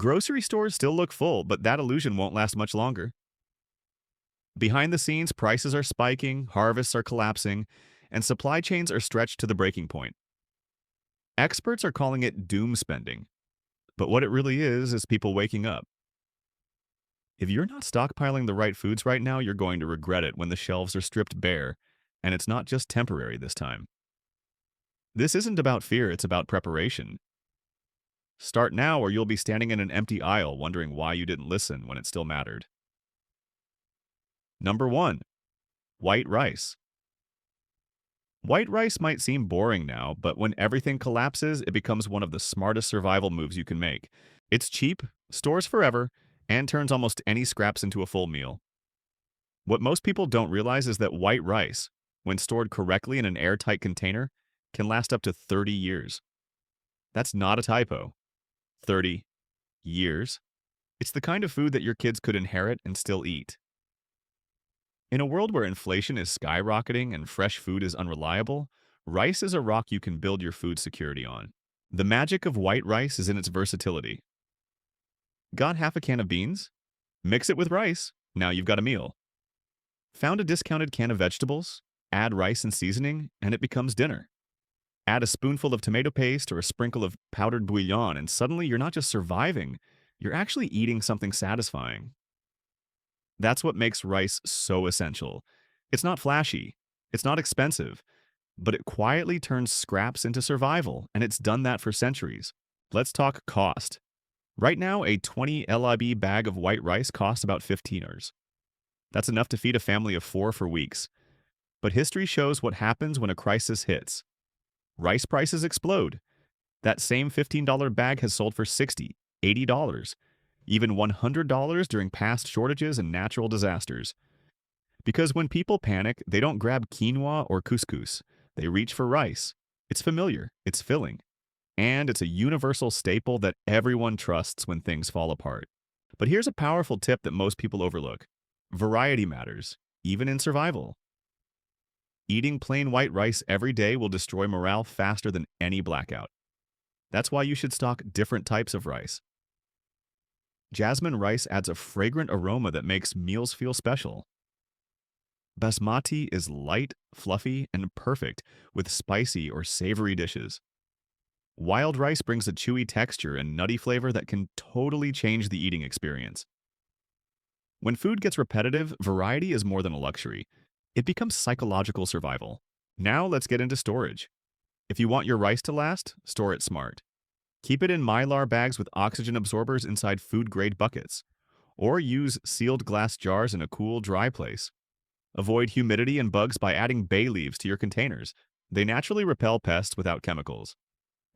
Grocery stores still look full, but that illusion won't last much longer. Behind the scenes, prices are spiking, harvests are collapsing, and supply chains are stretched to the breaking point. Experts are calling it doom spending, but what it really is people waking up. If you're not stockpiling the right foods right now, you're going to regret it when the shelves are stripped bare, and it's not just temporary this time. This isn't about fear, it's about preparation. Start now or you'll be standing in an empty aisle wondering why you didn't listen when it still mattered. Number 1. White rice. White rice might seem boring now, but when everything collapses, it becomes one of the smartest survival moves you can make. It's cheap, stores forever, and turns almost any scraps into a full meal. What most people don't realize is that white rice, when stored correctly in an airtight container, can last up to 30 years. That's not a typo. 30 years. It's the kind of food that your kids could inherit and still eat. In a world where inflation is skyrocketing and fresh food is unreliable, rice is a rock you can build your food security on. The magic of white rice is in its versatility. Got half a can of beans? Mix it with rice. Now you've got a meal. Found a discounted can of vegetables? Add rice and seasoning, and it becomes dinner. Add a spoonful of tomato paste or a sprinkle of powdered bouillon, and suddenly you're not just surviving, you're actually eating something satisfying. That's what makes rice so essential. It's not flashy, it's not expensive, but it quietly turns scraps into survival, and it's done that for centuries. Let's talk cost. Right now, a 20 lib bag of white rice costs about $15. That's enough to feed a family of 4 for weeks. But history shows what happens when a crisis hits. Rice prices explode. That same $15 bag has sold for $60, $80, even $100 during past shortages and natural disasters. Because when people panic, they don't grab quinoa or couscous. They reach for rice. It's familiar, it's filling, and it's a universal staple that everyone trusts when things fall apart. But here's a powerful tip that most people overlook. Variety matters, even in survival. Eating plain white rice every day will destroy morale faster than any blackout. That's why you should stock different types of rice. Jasmine rice adds a fragrant aroma that makes meals feel special. Basmati is light, fluffy, and perfect with spicy or savory dishes. Wild rice brings a chewy texture and nutty flavor that can totally change the eating experience. When food gets repetitive, variety is more than a luxury. It becomes psychological survival. Now let's get into storage. If you want your rice to last, store it smart. Keep it in Mylar bags with oxygen absorbers inside food-grade buckets. Or use sealed glass jars in a cool, dry place. Avoid humidity and bugs by adding bay leaves to your containers. They naturally repel pests without chemicals.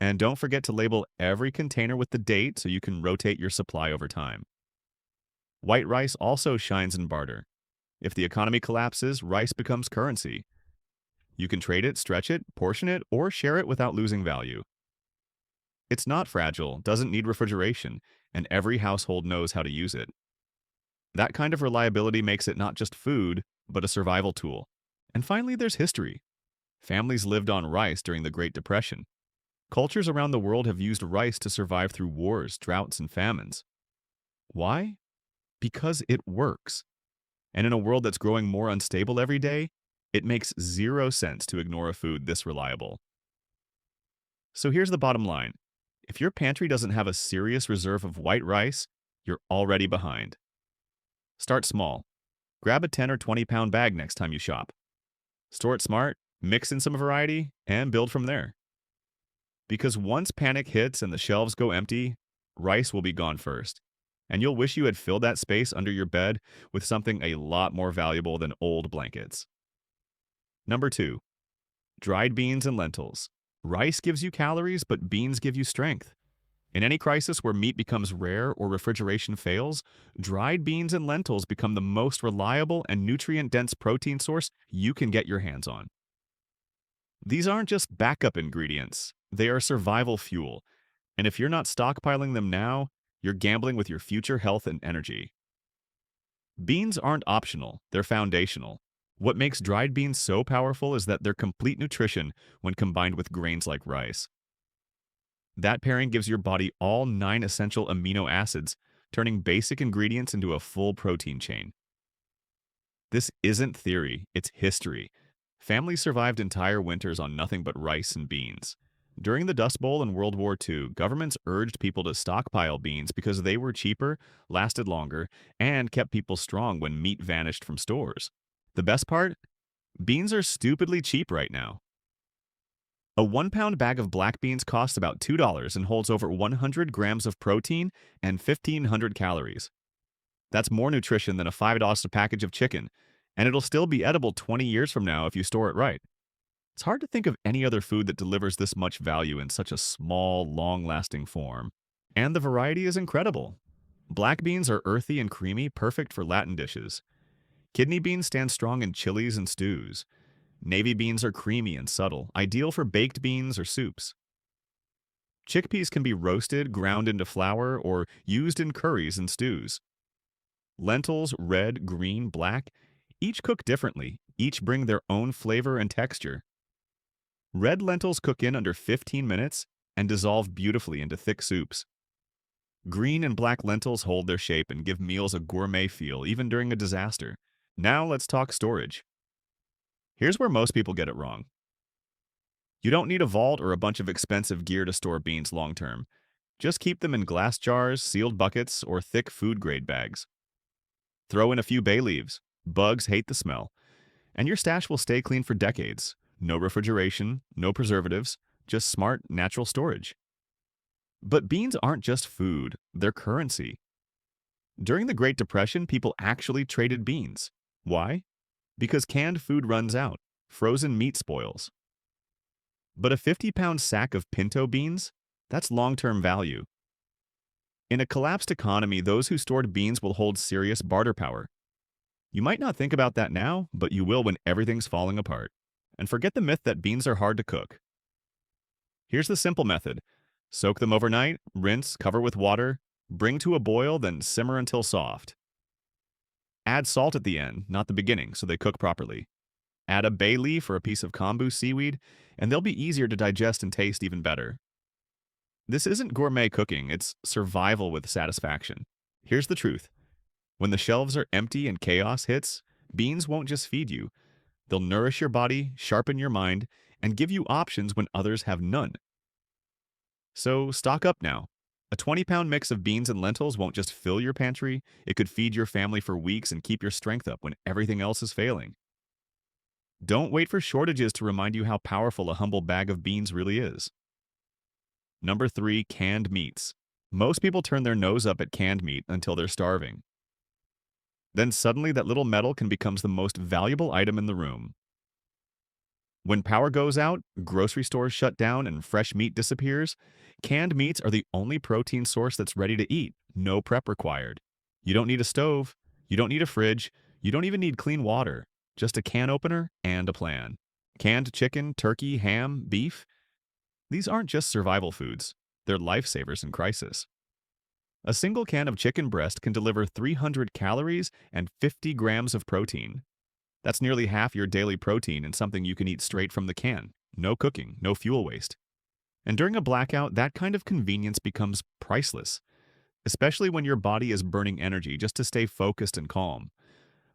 And don't forget to label every container with the date so you can rotate your supply over time. White rice also shines in barter. If the economy collapses, rice becomes currency. You can trade it, stretch it, portion it, or share it without losing value. It's not fragile, doesn't need refrigeration, and every household knows how to use it. That kind of reliability makes it not just food, but a survival tool. And finally, there's history. Families lived on rice during the Great Depression. Cultures around the world have used rice to survive through wars, droughts, and famines. Why? Because it works. And in a world that's growing more unstable every day, it makes zero sense to ignore a food this reliable. So here's the bottom line. If your pantry doesn't have a serious reserve of white rice, you're already behind. Start small. Grab a 10 or 20-pound bag next time you shop. Store it smart, mix in some variety, and build from there. Because once panic hits and the shelves go empty, rice will be gone first. And you'll wish you had filled that space under your bed with something a lot more valuable than old blankets. Number 2. Dried beans and lentils. Rice gives you calories, but beans give you strength. In any crisis where meat becomes rare or refrigeration fails, dried beans and lentils become the most reliable and nutrient-dense protein source you can get your hands on. These aren't just backup ingredients, they are survival fuel. And if you're not stockpiling them now, you're gambling with your future health and energy. Beans aren't optional, they're foundational. What makes dried beans so powerful is that they're complete nutrition when combined with grains like rice. That pairing gives your body all 9 essential amino acids, turning basic ingredients into a full protein chain. This isn't theory, it's history. Families survived entire winters on nothing but rice and beans. During the Dust Bowl in World War II, governments urged people to stockpile beans because they were cheaper, lasted longer, and kept people strong when meat vanished from stores. The best part? Beans are stupidly cheap right now. A 1 pound bag of black beans costs about $2 and holds over 100 grams of protein and 1,500 calories. That's more nutrition than a $5 package of chicken, and it'll still be edible 20 years from now if you store it right. It's hard to think of any other food that delivers this much value in such a small, long-lasting form. And the variety is incredible. Black beans are earthy and creamy, perfect for Latin dishes. Kidney beans stand strong in chilies and stews. Navy beans are creamy and subtle, ideal for baked beans or soups. Chickpeas can be roasted, ground into flour, or used in curries and stews. Lentils, red, green, black, each cook differently, each bring their own flavor and texture. Red lentils cook in under 15 minutes and dissolve beautifully into thick soups. Green and black lentils hold their shape and give meals a gourmet feel, even during a disaster. Now let's talk storage. Here's where most people get it wrong. You don't need a vault or a bunch of expensive gear to store beans long term. Just keep them in glass jars, sealed buckets, or thick food-grade bags. Throw in a few bay leaves. Bugs hate the smell. And your stash will stay clean for decades. No refrigeration, no preservatives, just smart, natural storage. But beans aren't just food, they're currency. During the Great Depression, people actually traded beans. Why? Because canned food runs out, frozen meat spoils. But a 50-pound sack of pinto beans? That's long-term value. In a collapsed economy, those who stored beans will hold serious barter power. You might not think about that now, but you will when everything's falling apart. And forget the myth that beans are hard to cook. Here's the simple method. Soak them overnight, rinse, cover with water, bring to a boil, then simmer until soft. Add salt at the end, not the beginning, so they cook properly. Add a bay leaf or a piece of kombu seaweed, and they'll be easier to digest and taste even better. This isn't gourmet cooking, it's survival with satisfaction. Here's the truth. When the shelves are empty and chaos hits, beans won't just feed you. They'll nourish your body, sharpen your mind, and give you options when others have none. So stock up now. A 20-pound mix of beans and lentils won't just fill your pantry, it could feed your family for weeks and keep your strength up when everything else is failing. Don't wait for shortages to remind you how powerful a humble bag of beans really is. Number 3, canned meats. Most people turn their nose up at canned meat until they're starving. Then suddenly that little metal can become the most valuable item in the room. When power goes out, grocery stores shut down, and fresh meat disappears, canned meats are the only protein source that's ready to eat, no prep required. You don't need a stove, you don't need a fridge, you don't even need clean water, just a can opener and a plan. Canned chicken, turkey, ham, beef, these aren't just survival foods, they're lifesavers in crisis. A single can of chicken breast can deliver 300 calories and 50 grams of protein. That's nearly half your daily protein in something you can eat straight from the can. No cooking, no fuel waste. And during a blackout, that kind of convenience becomes priceless, especially when your body is burning energy just to stay focused and calm.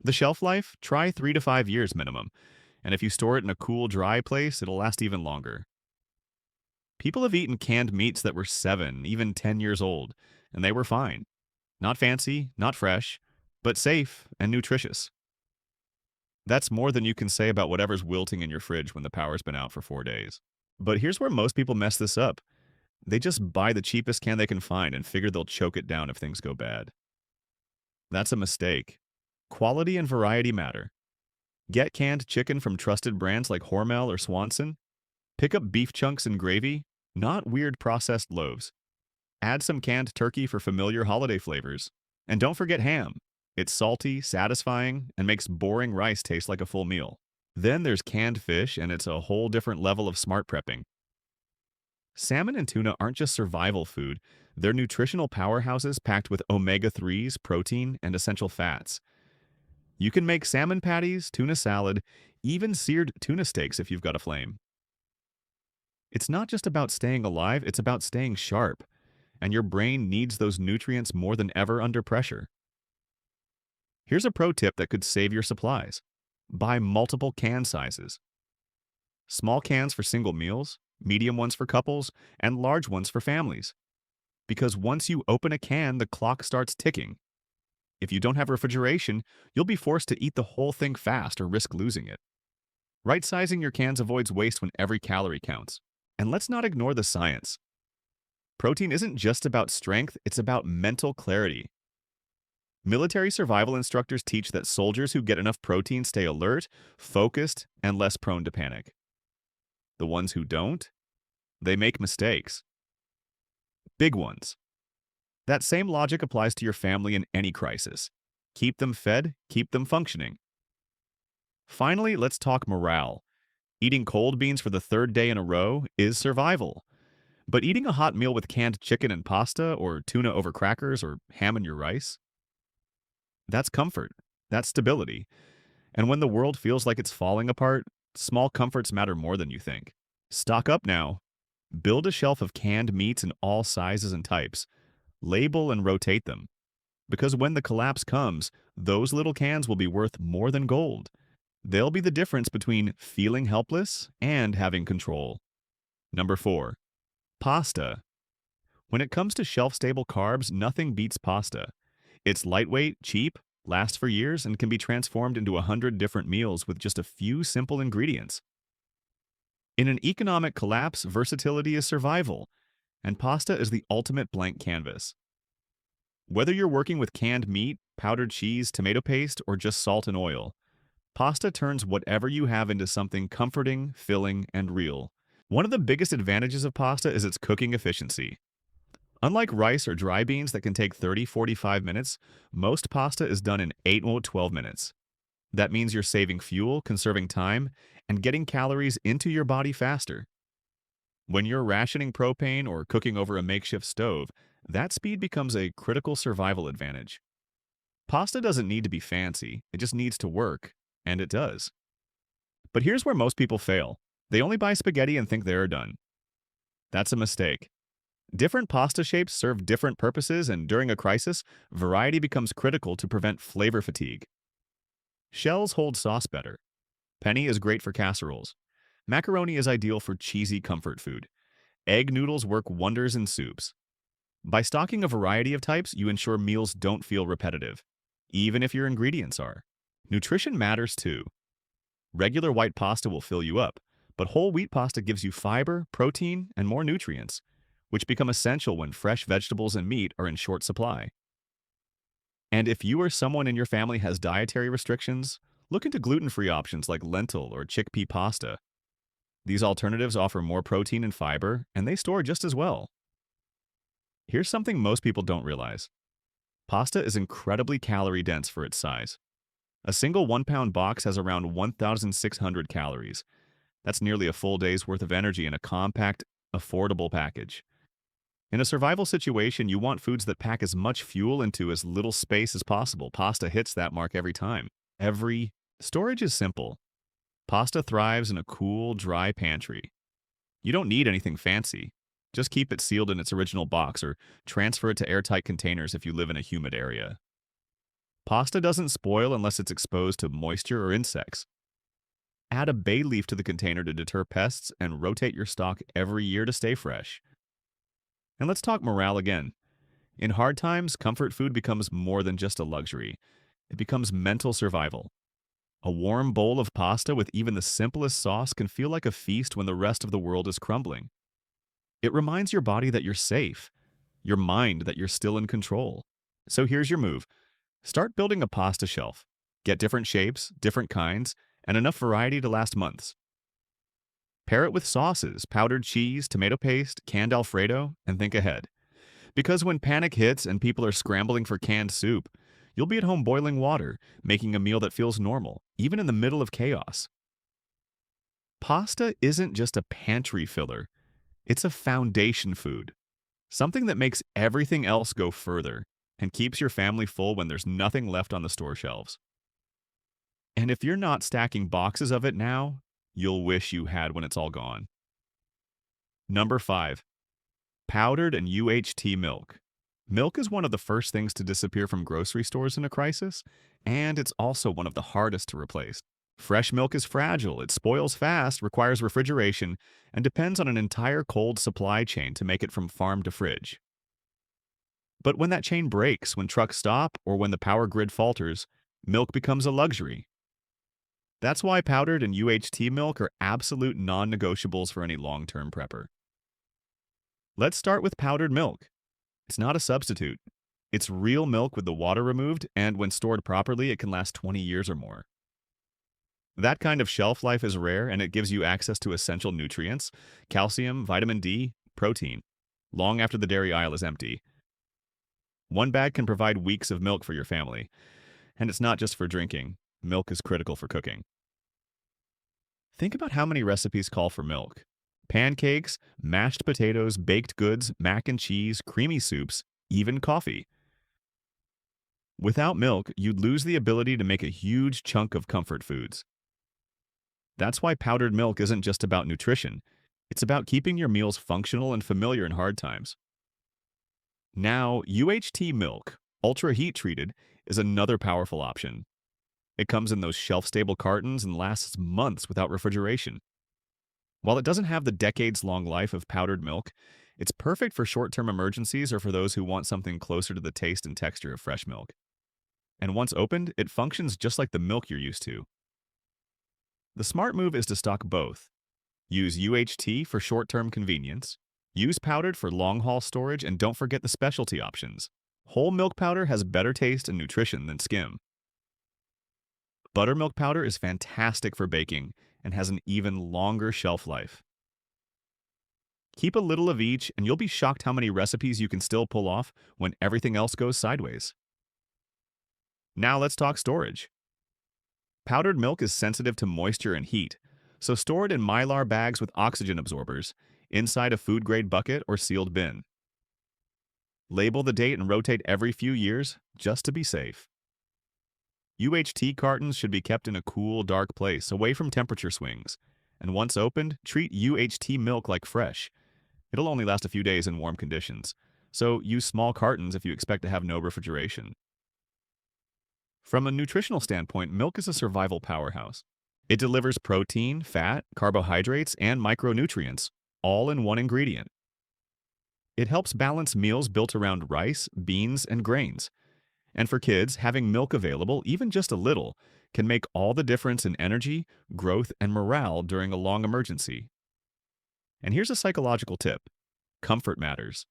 The shelf life? Try 3 to 5 years minimum. And if you store it in a cool, dry place, it'll last even longer. People have eaten canned meats that were 7, even 10 years old, and they were fine. Not fancy, not fresh, but safe and nutritious. That's more than you can say about whatever's wilting in your fridge when the power's been out for 4 days. But here's where most people mess this up. They just buy the cheapest can they can find and figure they'll choke it down if things go bad. That's a mistake. Quality and variety matter. Get canned chicken from trusted brands like Hormel or Swanson. Pick up beef chunks and gravy, not weird processed loaves. Add some canned turkey for familiar holiday flavors. And don't forget ham. It's salty, satisfying, and makes boring rice taste like a full meal. Then there's canned fish, and it's a whole different level of smart prepping. Salmon and tuna aren't just survival food, they're nutritional powerhouses packed with omega-3s, protein, and essential fats. You can make salmon patties, tuna salad, even seared tuna steaks if you've got a flame. It's not just about staying alive, it's about staying sharp. And your brain needs those nutrients more than ever under pressure. Here's a pro tip that could save your supplies. Buy multiple can sizes. Small cans for single meals, medium ones for couples, and large ones for families. Because once you open a can, the clock starts ticking. If you don't have refrigeration, you'll be forced to eat the whole thing fast or risk losing it. Right sizing your cans avoids waste when every calorie counts. And let's not ignore the science. Protein isn't just about strength, it's about mental clarity. Military survival instructors teach that soldiers who get enough protein stay alert, focused, and less prone to panic. The ones who don't, they make mistakes. Big ones. That same logic applies to your family in any crisis. Keep them fed, keep them functioning. Finally, let's talk morale. Eating cold beans for the third day in a row is survival. But eating a hot meal with canned chicken and pasta, or tuna over crackers, or ham in your rice, that's comfort. That's stability. And when the world feels like it's falling apart, small comforts matter more than you think. Stock up now. Build a shelf of canned meats in all sizes and types. Label and rotate them. Because when the collapse comes, those little cans will be worth more than gold. They'll be the difference between feeling helpless and having control. Number 4. Pasta. When it comes to shelf-stable carbs, nothing beats pasta. It's lightweight, cheap, lasts for years, and can be transformed into 100 different meals with just a few simple ingredients. In an economic collapse, versatility is survival, and pasta is the ultimate blank canvas. Whether you're working with canned meat, powdered cheese, tomato paste, or just salt and oil, pasta turns whatever you have into something comforting, filling, and real. One of the biggest advantages of pasta is its cooking efficiency. Unlike rice or dry beans that can take 30-45 minutes, most pasta is done in 8-12 minutes. That means you're saving fuel, conserving time, and getting calories into your body faster. When you're rationing propane or cooking over a makeshift stove, that speed becomes a critical survival advantage. Pasta doesn't need to be fancy, it just needs to work, and it does. But here's where most people fail. They only buy spaghetti and think they're done. That's a mistake. Different pasta shapes serve different purposes, and during a crisis, variety becomes critical to prevent flavor fatigue. Shells hold sauce better. Penne is great for casseroles. Macaroni is ideal for cheesy comfort food. Egg noodles work wonders in soups. By stocking a variety of types, you ensure meals don't feel repetitive, even if your ingredients are. Nutrition matters too. Regular white pasta will fill you up, but whole wheat pasta gives you fiber, protein, and more nutrients, which become essential when fresh vegetables and meat are in short supply. And if you or someone in your family has dietary restrictions, look into gluten-free options like lentil or chickpea pasta. These alternatives offer more protein and fiber, and they store just as well. Here's something most people don't realize. Pasta is incredibly calorie-dense for its size. A single 1-pound box has around 1,600 calories. That's nearly a full day's worth of energy in a compact, affordable package. In a survival situation, you want foods that pack as much fuel into as little space as possible. Pasta hits that mark every time. Storage is simple. Pasta thrives in a cool, dry pantry. You don't need anything fancy. Just keep it sealed in its original box or transfer it to airtight containers if you live in a humid area. Pasta doesn't spoil unless it's exposed to moisture or insects. Add a bay leaf to the container to deter pests and rotate your stock every year to stay fresh. And let's talk morale again. In hard times, comfort food becomes more than just a luxury. It becomes mental survival. A warm bowl of pasta with even the simplest sauce can feel like a feast when the rest of the world is crumbling. It reminds your body that you're safe, your mind that you're still in control. So here's your move. Start building a pasta shelf. Get different shapes, different kinds, and enough variety to last months. Pair it with sauces, powdered cheese, tomato paste, canned Alfredo, and think ahead. Because when panic hits and people are scrambling for canned soup, you'll be at home boiling water, making a meal that feels normal, even in the middle of chaos. Pasta isn't just a pantry filler. It's a foundation food. Something that makes everything else go further and keeps your family full when there's nothing left on the store shelves. And if you're not stacking boxes of it now, you'll wish you had when it's all gone. Number 5. Powdered and UHT milk. Milk is one of the first things to disappear from grocery stores in a crisis, and it's also one of the hardest to replace. Fresh milk is fragile, it spoils fast, requires refrigeration, and depends on an entire cold supply chain to make it from farm to fridge. But when that chain breaks, when trucks stop, or when the power grid falters, milk becomes a luxury. That's why powdered and UHT milk are absolute non-negotiables for any long-term prepper. Let's start with powdered milk. It's not a substitute. It's real milk with the water removed, and when stored properly, it can last 20 years or more. That kind of shelf life is rare, and it gives you access to essential nutrients, calcium, vitamin D, protein, long after the dairy aisle is empty. One bag can provide weeks of milk for your family. And it's not just for drinking. Milk is critical for cooking. Think about how many recipes call for milk. Pancakes, mashed potatoes, baked goods, mac and cheese, creamy soups, even coffee. Without milk, you'd lose the ability to make a huge chunk of comfort foods. That's why powdered milk isn't just about nutrition. It's about keeping your meals functional and familiar in hard times. Now, UHT milk, ultra heat treated, is another powerful option. It comes in those shelf-stable cartons and lasts months without refrigeration. While it doesn't have the decades-long life of powdered milk, it's perfect for short-term emergencies or for those who want something closer to the taste and texture of fresh milk. And once opened, it functions just like the milk you're used to. The smart move is to stock both. Use UHT for short-term convenience, use powdered for long-haul storage, and don't forget the specialty options. Whole milk powder has better taste and nutrition than skim. Buttermilk powder is fantastic for baking and has an even longer shelf life. Keep a little of each, and you'll be shocked how many recipes you can still pull off when everything else goes sideways. Now let's talk storage. Powdered milk is sensitive to moisture and heat, so store it in Mylar bags with oxygen absorbers, inside a food-grade bucket or sealed bin. Label the date and rotate every few years, just to be safe. UHT cartons should be kept in a cool, dark place, away from temperature swings. And once opened, treat UHT milk like fresh. It'll only last a few days in warm conditions, so use small cartons if you expect to have no refrigeration. From a nutritional standpoint, milk is a survival powerhouse. It delivers protein, fat, carbohydrates, and micronutrients, all in one ingredient. It helps balance meals built around rice, beans, and grains. And for kids, having milk available, even just a little, can make all the difference in energy, growth, and morale during a long emergency. And here's a psychological tip. Comfort matters.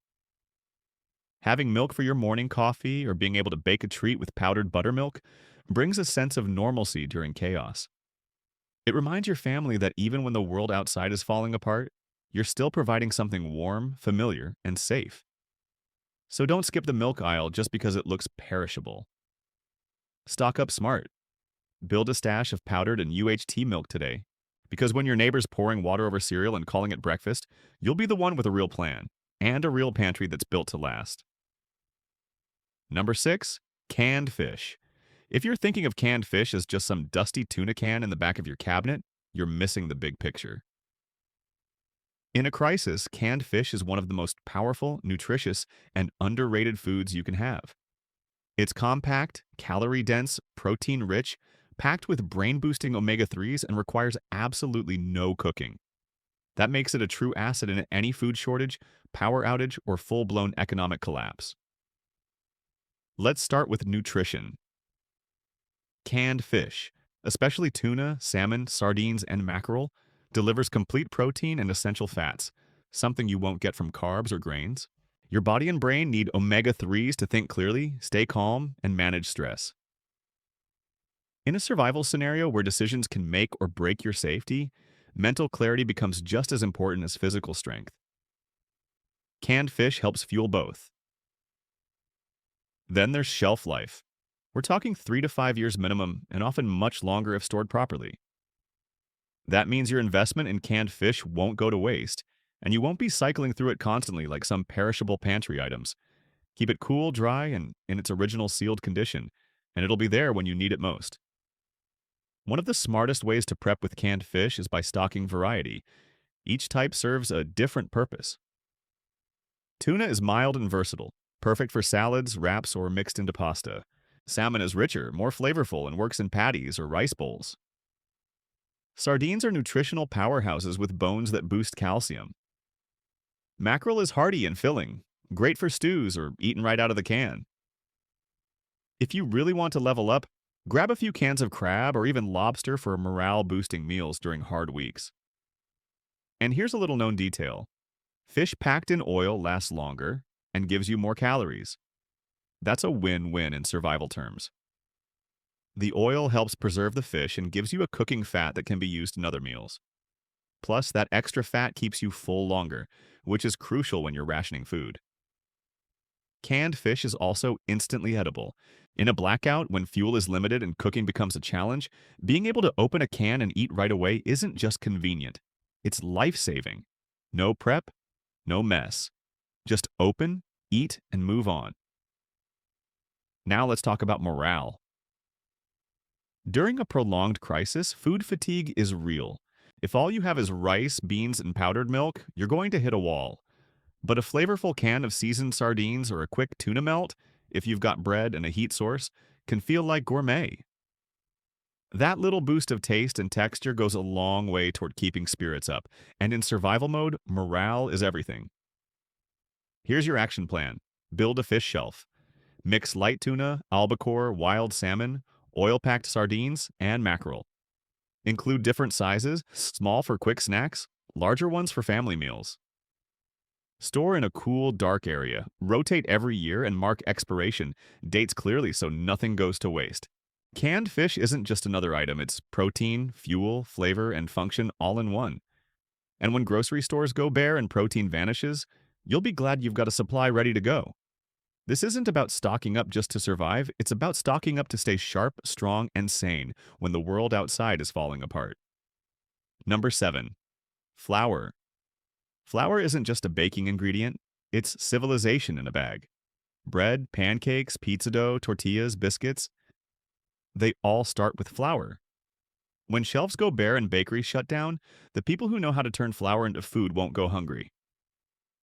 Having milk for your morning coffee or being able to bake a treat with powdered buttermilk brings a sense of normalcy during chaos. It reminds your family that even when the world outside is falling apart, you're still providing something warm, familiar, and safe. So don't skip the milk aisle just because it looks perishable. Stock up smart. Build a stash of powdered and UHT milk today, because when your neighbor's pouring water over cereal and calling it breakfast, you'll be the one with a real plan and a real pantry that's built to last. Number 6, canned fish. If you're thinking of canned fish as just some dusty tuna can in the back of your cabinet, you're missing the big picture. In a crisis, canned fish is one of the most powerful, nutritious, and underrated foods you can have. It's compact, calorie-dense, protein-rich, packed with brain-boosting omega-3s, and requires absolutely no cooking. That makes it a true asset in any food shortage, power outage, or full-blown economic collapse. Let's start with nutrition. Canned fish, especially tuna, salmon, sardines, and mackerel, delivers complete protein and essential fats, something you won't get from carbs or grains. Your body and brain need omega-3s to think clearly, stay calm, and manage stress. In a survival scenario where decisions can make or break your safety, mental clarity becomes just as important as physical strength. Canned fish helps fuel both. Then there's shelf life. We're talking 3 to 5 years minimum, and often much longer if stored properly. That means your investment in canned fish won't go to waste, and you won't be cycling through it constantly like some perishable pantry items. Keep it cool, dry, and in its original sealed condition, and it'll be there when you need it most. One of the smartest ways to prep with canned fish is by stocking variety. Each type serves a different purpose. Tuna is mild and versatile, perfect for salads, wraps, or mixed into pasta. Salmon is richer, more flavorful, and works in patties or rice bowls. Sardines are nutritional powerhouses with bones that boost calcium. Mackerel is hearty and filling, great for stews or eaten right out of the can. If you really want to level up, grab a few cans of crab or even lobster for morale-boosting meals during hard weeks. And here's a little known detail. Fish packed in oil lasts longer and gives you more calories. That's a win-win in survival terms. The oil helps preserve the fish and gives you a cooking fat that can be used in other meals. Plus, that extra fat keeps you full longer, which is crucial when you're rationing food. Canned fish is also instantly edible. In a blackout, when fuel is limited and cooking becomes a challenge, being able to open a can and eat right away isn't just convenient. It's life-saving. No prep, no mess. Just open, eat, and move on. Now let's talk about morale. During a prolonged crisis, food fatigue is real. If all you have is rice, beans, and powdered milk, you're going to hit a wall. But a flavorful can of seasoned sardines or a quick tuna melt, if you've got bread and a heat source, can feel like gourmet. That little boost of taste and texture goes a long way toward keeping spirits up, and in survival mode, morale is everything. Here's your action plan. Build a fish shelf. Mix light tuna, albacore, wild salmon, oil-packed sardines, and mackerel. Include different sizes, small for quick snacks, larger ones for family meals. Store in a cool, dark area. Rotate every year and mark expiration dates clearly so nothing goes to waste. Canned fish isn't just another item, it's protein, fuel, flavor, and function all in one. And when grocery stores go bare and protein vanishes, you'll be glad you've got a supply ready to go. This isn't about stocking up just to survive, it's about stocking up to stay sharp, strong, and sane when the world outside is falling apart. Number 7. Flour. Flour isn't just a baking ingredient, it's civilization in a bag. Bread, pancakes, pizza dough, tortillas, biscuits, they all start with flour. When shelves go bare and bakeries shut down, the people who know how to turn flour into food won't go hungry.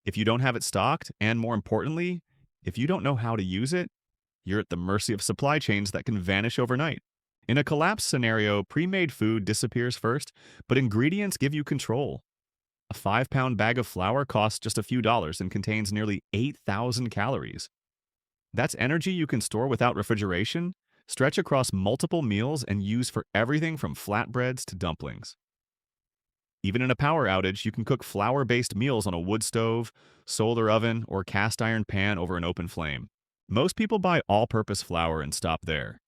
If you don't have it stocked, and more importantly, if you don't know how to use it, you're at the mercy of supply chains that can vanish overnight. In a collapse scenario, pre-made food disappears first, but ingredients give you control. A 5-pound bag of flour costs just a few dollars and contains nearly 8,000 calories. That's energy you can store without refrigeration, stretch across multiple meals, and use for everything from flatbreads to dumplings. Even in a power outage, you can cook flour-based meals on a wood stove, solar oven, or cast iron pan over an open flame. Most people buy all-purpose flour and stop there.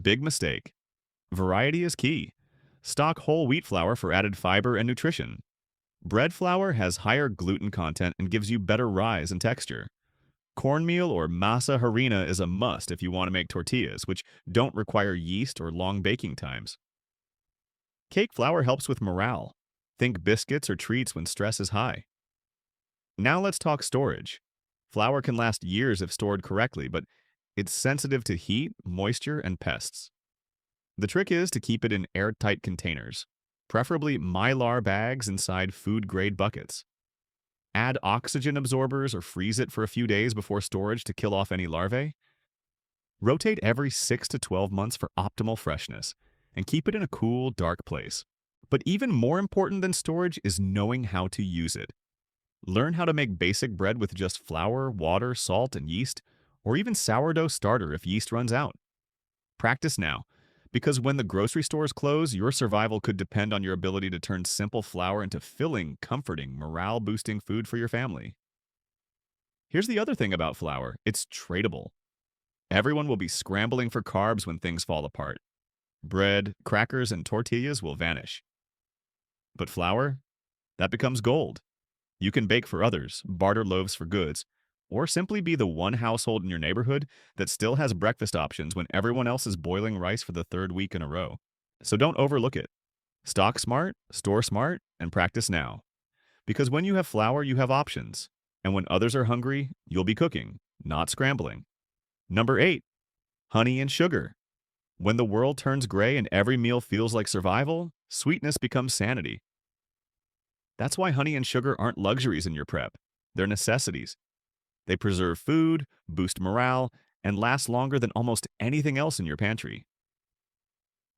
Big mistake. Variety is key. Stock whole wheat flour for added fiber and nutrition. Bread flour has higher gluten content and gives you better rise and texture. Cornmeal or masa harina is a must if you want to make tortillas, which don't require yeast or long baking times. Cake flour helps with morale. Think biscuits or treats when stress is high. Now let's talk storage. Flour can last years if stored correctly, but it's sensitive to heat, moisture, and pests. The trick is to keep it in airtight containers, preferably mylar bags inside food-grade buckets. Add oxygen absorbers or freeze it for a few days before storage to kill off any larvae. Rotate every 6 to 12 months for optimal freshness, and keep it in a cool, dark place. But even more important than storage is knowing how to use it. Learn how to make basic bread with just flour, water, salt, and yeast, or even sourdough starter if yeast runs out. Practice now, because when the grocery stores close, your survival could depend on your ability to turn simple flour into filling, comforting, morale-boosting food for your family. Here's the other thing about flour. It's tradable. Everyone will be scrambling for carbs when things fall apart. Bread, crackers, and tortillas will vanish. But flour? That becomes gold. You can bake for others, barter loaves for goods, or simply be the one household in your neighborhood that still has breakfast options when everyone else is boiling rice for the 3rd week in a row. So don't overlook it. Stock smart, store smart, and practice now. Because when you have flour, you have options. And when others are hungry, you'll be cooking, not scrambling. Number 8, honey and sugar. When the world turns gray and every meal feels like survival, sweetness becomes sanity. That's why honey and sugar aren't luxuries in your prep. They're necessities. They preserve food, boost morale, and last longer than almost anything else in your pantry.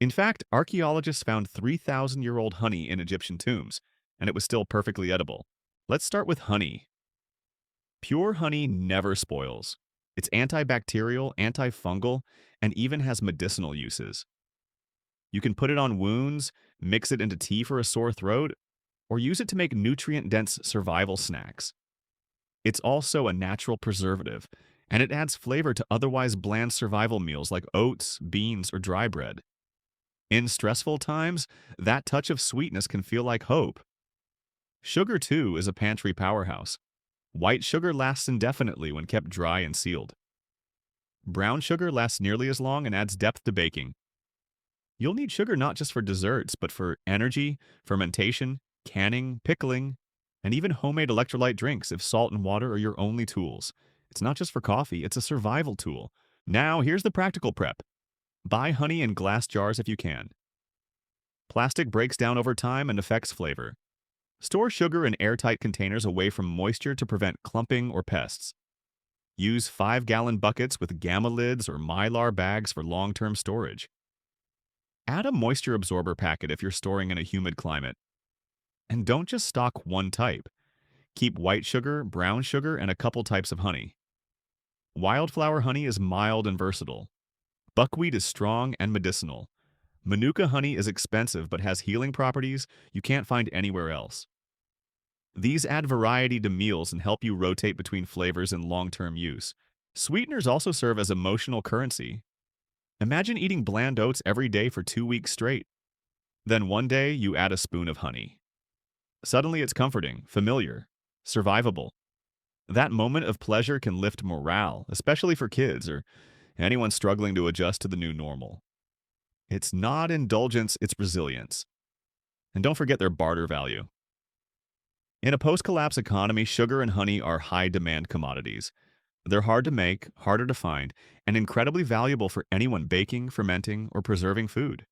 In fact, archaeologists found 3,000-year-old honey in Egyptian tombs, and it was still perfectly edible. Let's start with honey. Pure honey never spoils. It's antibacterial, antifungal, and even has medicinal uses. You can put it on wounds, mix it into tea for a sore throat, or use it to make nutrient-dense survival snacks. It's also a natural preservative, and it adds flavor to otherwise bland survival meals like oats, beans, or dry bread. In stressful times, that touch of sweetness can feel like hope. Sugar, too, is a pantry powerhouse. White sugar lasts indefinitely when kept dry and sealed. Brown sugar lasts nearly as long and adds depth to baking. You'll need sugar not just for desserts, but for energy, fermentation, canning, pickling, and even homemade electrolyte drinks if salt and water are your only tools. It's not just for coffee, it's a survival tool. Now, here's the practical prep. Buy honey in glass jars if you can. Plastic breaks down over time and affects flavor. Store sugar in airtight containers away from moisture to prevent clumping or pests. Use 5-gallon buckets with gamma lids or mylar bags for long-term storage. Add a moisture absorber packet if you're storing in a humid climate. And don't just stock one type. Keep white sugar, brown sugar, and a couple types of honey. Wildflower honey is mild and versatile. Buckwheat is strong and medicinal. Manuka honey is expensive but has healing properties you can't find anywhere else. These add variety to meals and help you rotate between flavors in long-term use. Sweeteners also serve as emotional currency. Imagine eating bland oats every day for 2 weeks straight. Then one day you add a spoon of honey. Suddenly it's comforting, familiar, survivable. That moment of pleasure can lift morale, especially for kids or anyone struggling to adjust to the new normal. It's not indulgence, it's resilience. And don't forget their barter value. In a post-collapse economy, sugar and honey are high-demand commodities. They're hard to make, harder to find, and incredibly valuable for anyone baking, fermenting, or preserving food.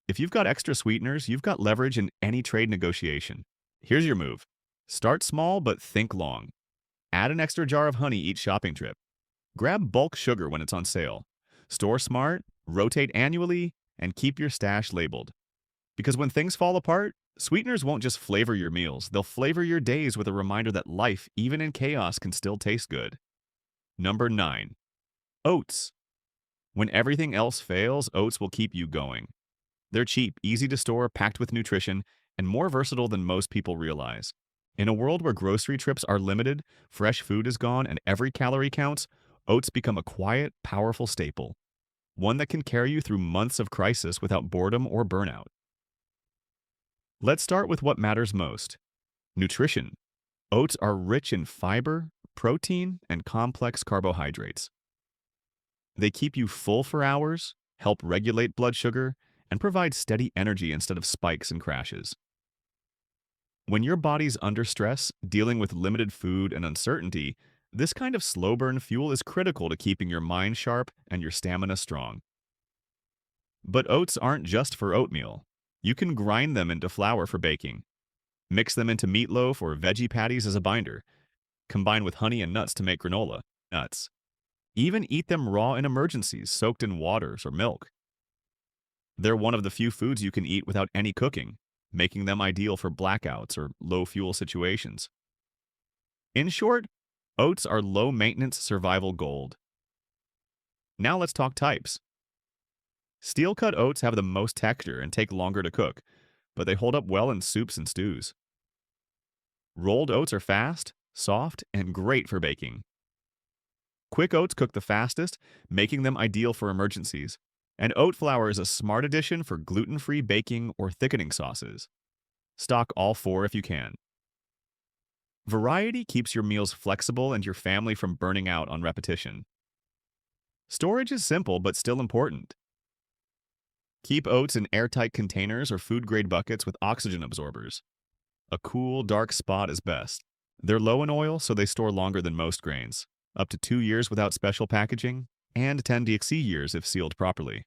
If you've got extra sweeteners, you've got leverage in any trade negotiation. Here's your move. Start small, but think long. Add an extra jar of honey each shopping trip. Grab bulk sugar when it's on sale. Store smart, rotate annually, and keep your stash labeled. Because when things fall apart, sweeteners won't just flavor your meals, they'll flavor your days with a reminder that life, even in chaos, can still taste good. Number 9. Oats. When everything else fails, oats will keep you going. They're cheap, easy to store, packed with nutrition, and more versatile than most people realize. In a world where grocery trips are limited, fresh food is gone, and every calorie counts, oats become a quiet, powerful staple. One that can carry you through months of crisis without boredom or burnout. Let's start with what matters most. Nutrition. Oats are rich in fiber, protein, and complex carbohydrates. They keep you full for hours, help regulate blood sugar, and provide steady energy instead of spikes and crashes. When your body's under stress, dealing with limited food and uncertainty, this kind of slow-burn fuel is critical to keeping your mind sharp and your stamina strong. But oats aren't just for oatmeal. You can grind them into flour for baking. Mix them into meatloaf or veggie patties as a binder. Combine with honey and nuts to make granola. Nuts. Even eat them raw in emergencies, soaked in waters or milk. They're one of the few foods you can eat without any cooking, making them ideal for blackouts or low-fuel situations. In short, oats are low-maintenance survival gold. Now let's talk types. Steel-cut oats have the most texture and take longer to cook, but they hold up well in soups and stews. Rolled oats are fast, soft, and great for baking. Quick oats cook the fastest, making them ideal for emergencies. And oat flour is a smart addition for gluten-free baking or thickening sauces. Stock all 4 if you can. Variety keeps your meals flexible and your family from burning out on repetition. Storage is simple but still important. Keep oats in airtight containers or food-grade buckets with oxygen absorbers. A cool, dark spot is best. They're low in oil, so they store longer than most grains, up to 2 years without special packaging, and 10 to exceed years if sealed properly.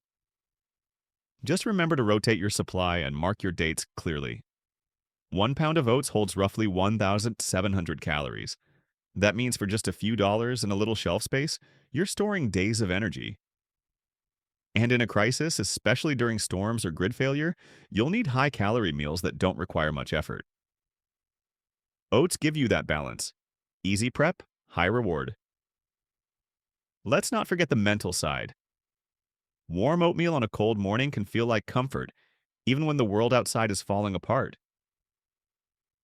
Just remember to rotate your supply and mark your dates clearly. 1 pound of oats holds roughly 1,700 calories. That means for just a few dollars and a little shelf space, you're storing days of energy. And in a crisis, especially during storms or grid failure, you'll need high-calorie meals that don't require much effort. Oats give you that balance. Easy prep, high reward. Let's not forget the mental side. Warm oatmeal on a cold morning can feel like comfort, even when the world outside is falling apart.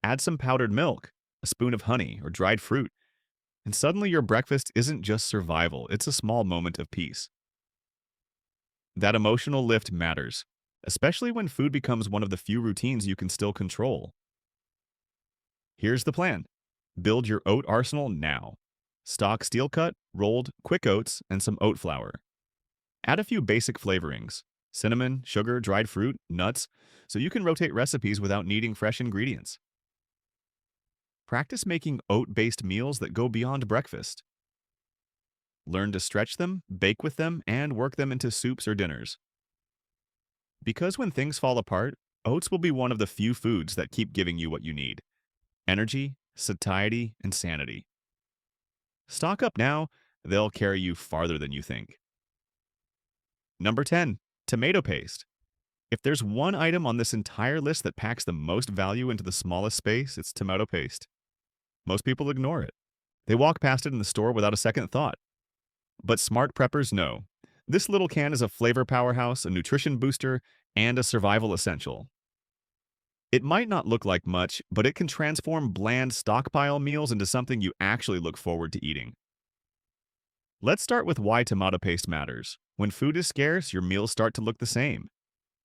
Add some powdered milk, a spoon of honey, or dried fruit, and suddenly your breakfast isn't just survival, it's a small moment of peace. That emotional lift matters, especially when food becomes one of the few routines you can still control. Here's the plan. Build your oat arsenal now. Stock steel cut, rolled, quick oats, and some oat flour. Add a few basic flavorings, cinnamon, sugar, dried fruit, nuts, so you can rotate recipes without needing fresh ingredients. Practice making oat-based meals that go beyond breakfast. Learn to stretch them, bake with them, and work them into soups or dinners. Because when things fall apart, oats will be one of the few foods that keep giving you what you need: energy, satiety, and sanity. Stock up now, they'll carry you farther than you think. Number 10, tomato paste. If there's one item on this entire list that packs the most value into the smallest space, it's tomato paste. Most people ignore it. They walk past it in the store without a second thought. But smart preppers know. This little can is a flavor powerhouse, a nutrition booster, and a survival essential. It might not look like much, but it can transform bland stockpile meals into something you actually look forward to eating. Let's start with why tomato paste matters. When food is scarce, your meals start to look the same: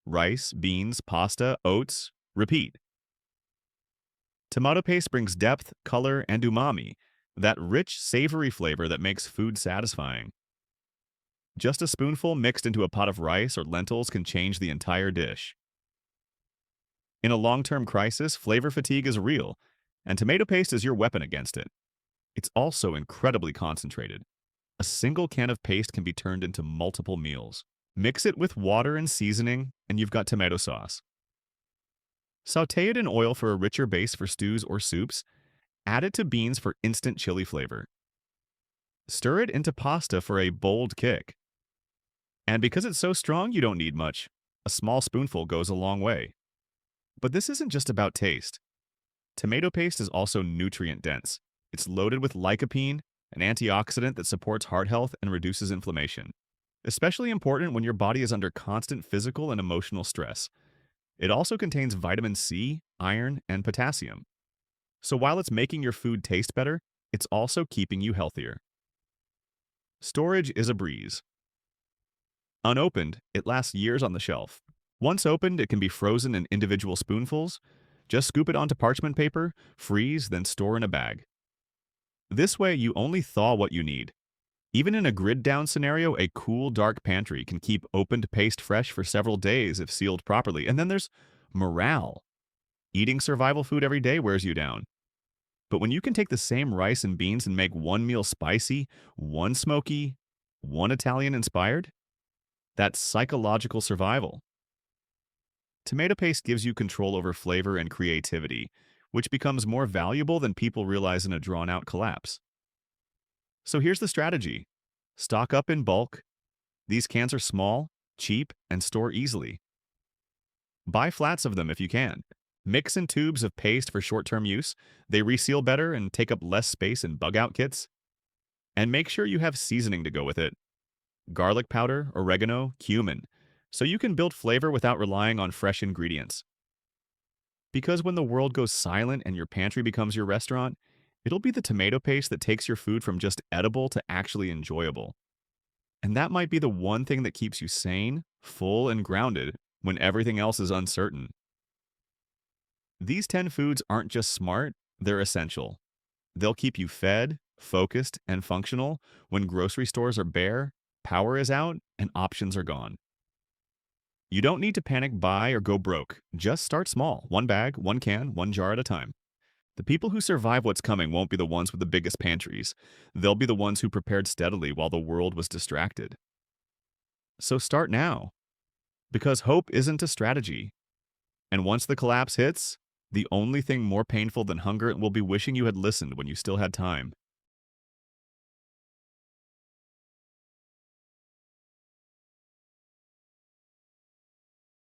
rice, beans, pasta, oats, repeat. Tomato paste brings depth, color, and umami, that rich, savory flavor that makes food satisfying. Just a spoonful mixed into a pot of rice or lentils can change the entire dish. In a long-term crisis, flavor fatigue is real, and tomato paste is your weapon against it. It's also incredibly concentrated. A single can of paste can be turned into multiple meals. Mix it with water and seasoning, and you've got tomato sauce. Sauté it in oil for a richer base for stews or soups. Add it to beans for instant chili flavor. Stir it into pasta for a bold kick. And because it's so strong, you don't need much. A small spoonful goes a long way. But this isn't just about taste. Tomato paste is also nutrient dense. It's loaded with lycopene, an antioxidant that supports heart health and reduces inflammation. Especially important when your body is under constant physical and emotional stress. It also contains vitamin C, iron, and potassium. So while it's making your food taste better, it's also keeping you healthier. Storage is a breeze. Unopened, it lasts years on the shelf. Once opened, it can be frozen in individual spoonfuls. Just scoop it onto parchment paper, freeze, then store in a bag. This way, you only thaw what you need. Even in a grid-down scenario, a cool, dark pantry can keep opened paste fresh for several days if sealed properly. And then there's morale. Eating survival food every day wears you down. But when you can take the same rice and beans and make one meal spicy, one smoky, one Italian-inspired, that's psychological survival. Tomato paste gives you control over flavor and creativity, which becomes more valuable than people realize in a drawn-out collapse. So here's the strategy. Stock up in bulk. These cans are small, cheap, and store easily. Buy flats of them if you can. Mix in tubes of paste for short-term use. They reseal better and take up less space in bug-out kits. And make sure you have seasoning to go with it. Garlic powder, oregano, cumin, so you can build flavor without relying on fresh ingredients. Because when the world goes silent and your pantry becomes your restaurant, it'll be the tomato paste that takes your food from just edible to actually enjoyable. And that might be the one thing that keeps you sane, full, and grounded when everything else is uncertain. These 10 foods aren't just smart, they're essential. They'll keep you fed, focused, and functional when grocery stores are bare, power is out, and options are gone. You don't need to panic buy or go broke. Just start small. One bag, one can, one jar at a time. The people who survive what's coming won't be the ones with the biggest pantries. They'll be the ones who prepared steadily while the world was distracted. So start now. Because hope isn't a strategy. And once the collapse hits, The only thing more painful than hunger will be wishing you had listened when you still had time.